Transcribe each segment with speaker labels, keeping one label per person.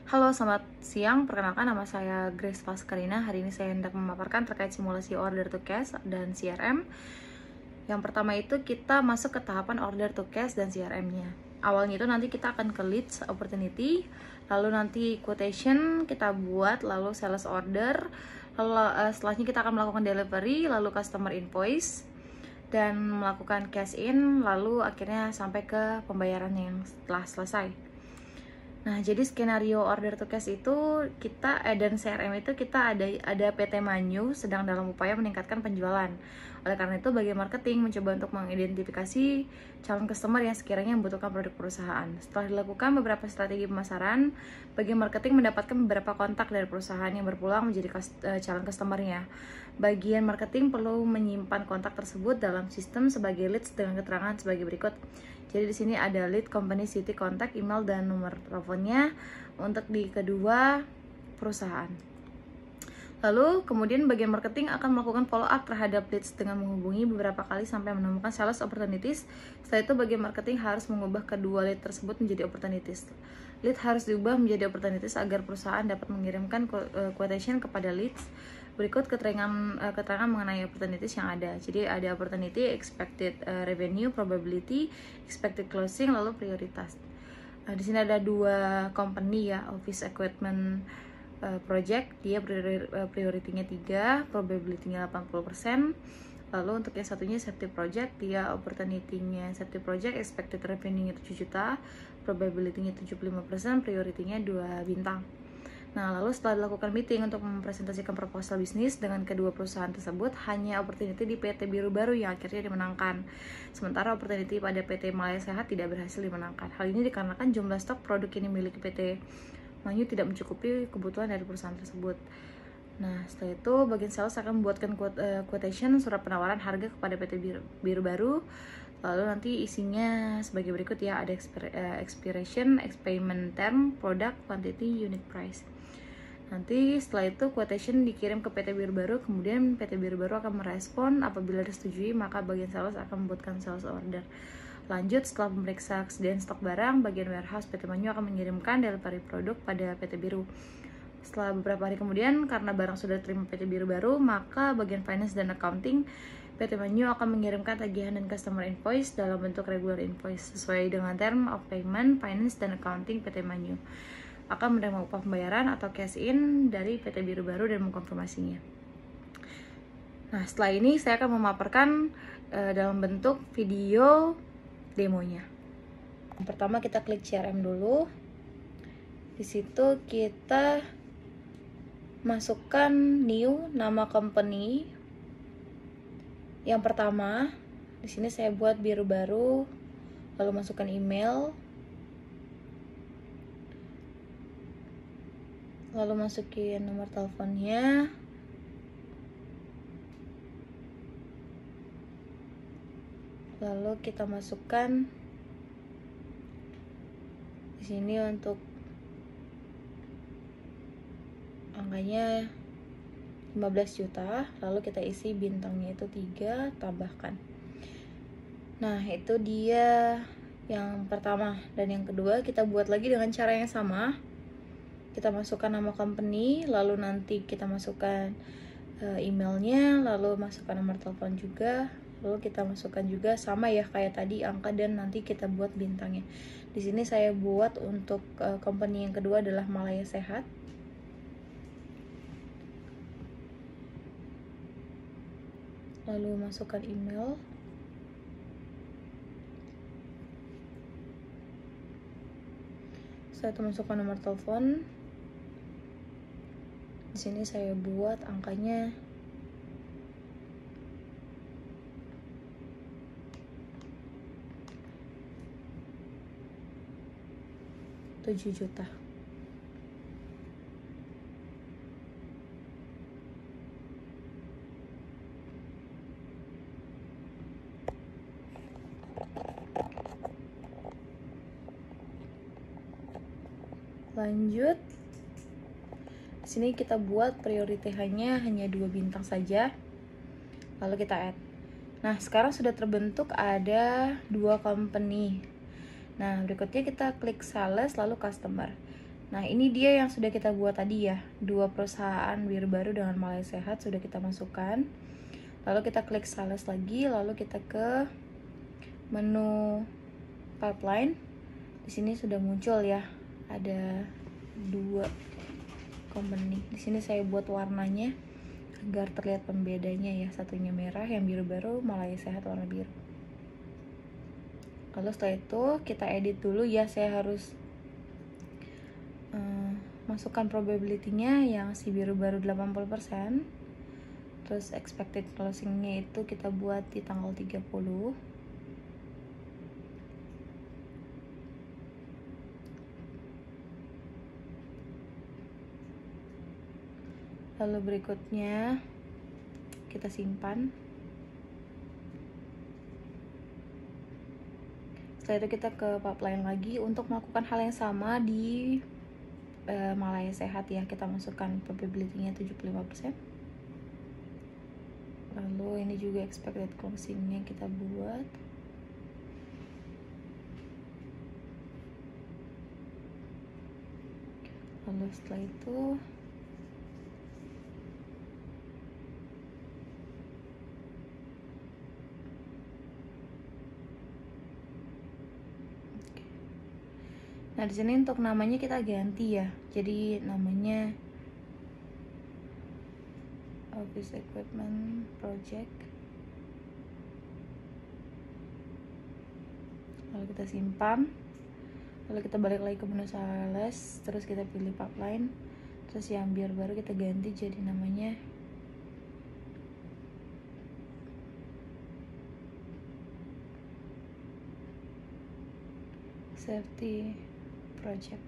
Speaker 1: Halo, selamat siang. Perkenalkan, nama saya Grace Pascarina. Hari ini saya hendak memaparkan terkait simulasi order to cash dan CRM. Yang pertama itu kita masuk ke tahapan order to cash dan CRM-nya. Awalnya itu nanti kita akan ke leads opportunity, lalu nanti quotation kita buat, lalu sales order, lalu setelahnya kita akan melakukan delivery, lalu customer invoice, dan melakukan cash in, lalu akhirnya sampai ke pembayaran yang setelah selesai. Nah, jadi skenario order to cash itu kita dan CRM itu kita ada PT Manyu sedang dalam upaya meningkatkan penjualan. Oleh karena itu, bagian marketing mencoba untuk mengidentifikasi calon customer yang sekiranya membutuhkan produk perusahaan. Setelah dilakukan beberapa strategi pemasaran, bagian marketing mendapatkan beberapa kontak dari perusahaan yang berpulang menjadi calon customernya. Bagian marketing perlu menyimpan kontak tersebut dalam sistem sebagai leads dengan keterangan sebagai berikut. Jadi di sini ada lead, company, city, kontak, email, dan nomor teleponnya untuk di kedua perusahaan. Lalu kemudian bagian marketing akan melakukan follow up terhadap leads dengan menghubungi beberapa kali sampai menemukan sales opportunities. Setelah itu bagian marketing harus mengubah kedua lead tersebut menjadi opportunities. Lead harus diubah menjadi opportunities agar perusahaan dapat mengirimkan quotation kepada leads. Berikut keterangan mengenai opportunities yang ada. Jadi ada opportunity, expected revenue, probability, expected closing, lalu prioritas. Di sini ada dua company ya, office equipment project, dia priority-nya 3, probability-nya 80%. Lalu untuk yang satunya safety project, dia opportunity-nya safety project, expected revenue-nya 7 juta, probability-nya 75%, priority-nya 2 bintang. Nah, lalu setelah dilakukan meeting untuk mempresentasikan proposal bisnis dengan kedua perusahaan tersebut, hanya opportunity di PT Biru Baru yang akhirnya dimenangkan. Sementara opportunity pada PT Malaya Sehat tidak berhasil dimenangkan. Hal ini dikarenakan jumlah stok produk ini milik PT Manyu tidak mencukupi kebutuhan dari perusahaan tersebut. Nah, setelah itu bagian sales akan membuatkan quotation surat penawaran harga kepada PT Biru Baru. Lalu nanti isinya sebagai berikut ya, ada expiration, payment term, product, quantity, unit price. Nanti setelah itu quotation dikirim ke PT Biru Baru, kemudian PT Biru Baru akan merespon. Apabila disetujui, maka bagian sales akan membuatkan sales order. Lanjut, setelah memeriksa kesediaan stok barang, bagian warehouse PT Manyu akan mengirimkan delivery produk pada PT Biru. Setelah beberapa hari kemudian, karena barang sudah diterima PT Biru Baru, maka bagian finance dan accounting PT Manyu akan mengirimkan tagihan dan customer invoice dalam bentuk regular invoice sesuai dengan term of payment. Finance dan accounting PT Manyu akan menerima upah pembayaran atau cash in dari PT Biru Baru dan mengkonfirmasinya. Nah, setelah ini saya akan memaparkan dalam bentuk video demonya. Yang pertama kita klik CRM dulu. Di situ kita masukkan new, nama company. Yang pertama, di sini saya buat Biru Baru, lalu masukkan email. Lalu masukin nomor teleponnya, lalu kita masukkan di sini untuk angkanya 15 juta, lalu kita isi bintangnya itu 3, tambahkan. Nah, itu dia yang pertama. Dan yang kedua kita buat lagi dengan cara yang sama. Kita masukkan nama company, lalu nanti kita masukkan emailnya, lalu masukkan nomor telepon juga, lalu kita masukkan juga sama ya kayak tadi angka, dan nanti kita buat bintangnya. Di sini saya buat untuk company yang kedua adalah Malaya Sehat. Lalu masukkan email. Setelah itu masukkan nomor telepon. Di sini saya buat angkanya 7 juta. Lanjut, di sini kita buat priority hanya 2 bintang saja, lalu kita add. Nah, sekarang sudah terbentuk ada 2 company. Nah, berikutnya kita klik sales lalu customer. Nah, ini dia yang sudah kita buat tadi ya, 2 perusahaan bir baru dengan Malaya Sehat sudah kita masukkan. Lalu kita klik sales lagi, lalu kita ke menu pipeline. Di sini sudah muncul ya, ada 2 company. Di sini saya buat warnanya agar terlihat pembedanya ya, satunya merah, yang biru baru Malaya Sehat warna biru. Lalu setelah itu kita edit dulu ya, saya harus masukkan probability-nya yang si biru baru 80%. Terus expected closing-nya itu kita buat di tanggal 30. Lalu berikutnya kita simpan. Setelah itu kita ke pipeline lagi untuk melakukan hal yang sama di Malaya Sehat ya. Kita masukkan probability-nya 75%. Lalu ini juga expected closing-nya kita buat. Lalu setelah itu nah, di sini untuk namanya kita ganti ya. Jadi namanya Office Equipment Project. Lalu kita simpan. Lalu kita balik lagi ke menu sales, terus kita pilih pipeline. Terus yang biar baru kita ganti jadi namanya Safety Project.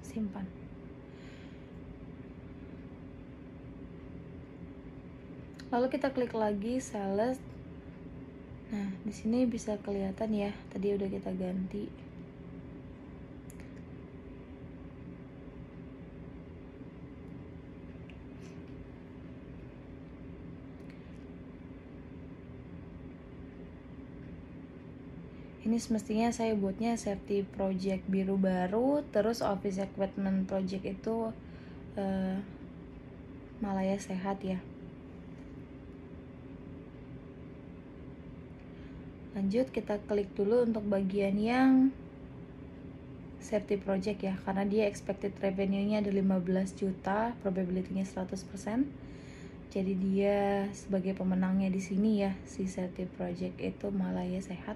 Speaker 1: Simpan. Lalu kita klik lagi sales. Nah, di sini bisa kelihatan ya, tadi udah kita ganti. Ini semestinya saya buatnya Safety Project biru baru, terus Office Equipment Project itu Malaya Sehat ya. Lanjut kita klik dulu untuk bagian yang Safety Project ya, karena dia expected revenue-nya ada 15 juta, probability-nya 100%. Jadi dia sebagai pemenangnya di sini ya, si Safety Project itu Malaya Sehat.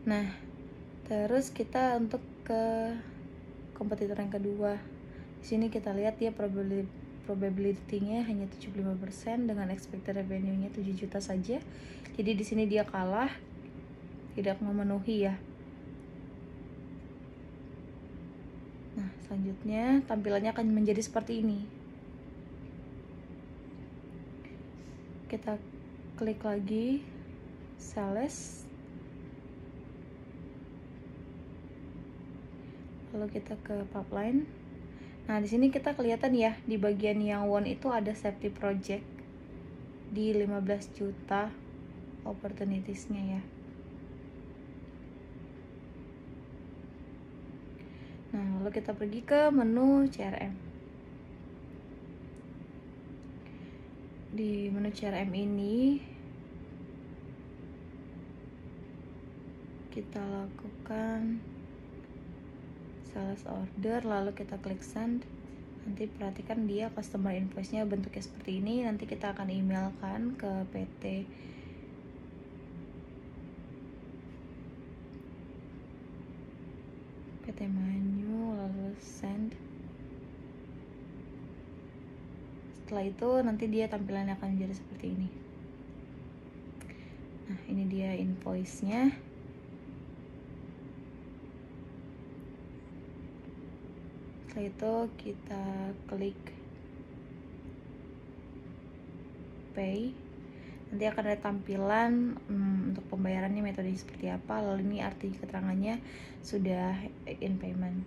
Speaker 1: Nah, terus kita untuk ke kompetitor yang kedua. Di sini kita lihat dia probability-nya hanya 75% dengan expected revenue-nya 7 juta saja. Jadi di sini dia kalah, tidak memenuhi ya. Nah, selanjutnya tampilannya akan menjadi seperti ini. Kita klik lagi sales. Lalu kita ke pipeline. Nah, di sini kita kelihatan ya, di bagian yang won itu ada Safety Project di 15 juta opportunities-nya ya. Nah, lalu kita pergi ke menu CRM. Di menu CRM ini kita lakukan sales order, lalu kita klik send. Nanti perhatikan dia customer invoice-nya bentuknya seperti ini. Nanti kita akan emailkan ke PT Manyu, lalu send. Setelah itu nanti dia tampilannya akan menjadi seperti ini. Nah, ini dia invoice-nya. Setelah itu kita klik pay. Nanti akan ada tampilan untuk pembayarannya metode seperti apa. Lalu ini arti keterangannya sudah in payment.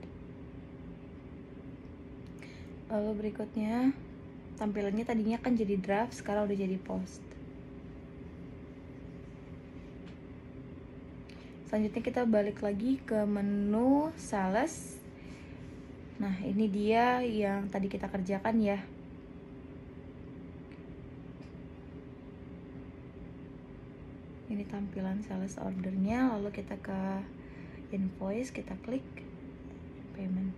Speaker 1: Lalu berikutnya tampilannya tadinya kan jadi draft, sekarang udah jadi post. Selanjutnya kita balik lagi ke menu sales. Nah, ini dia yang tadi kita kerjakan ya. Ini tampilan sales ordernya, lalu kita ke invoice, kita klik payment,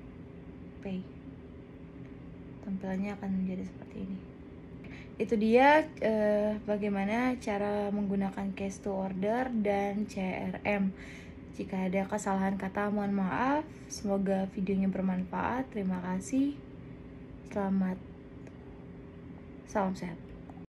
Speaker 1: pay. Tampilannya akan menjadi seperti ini. Itu dia bagaimana cara menggunakan cash to order dan CRM. Jika ada kesalahan kata, mohon maaf. Semoga videonya bermanfaat. Terima kasih. Salam sehat.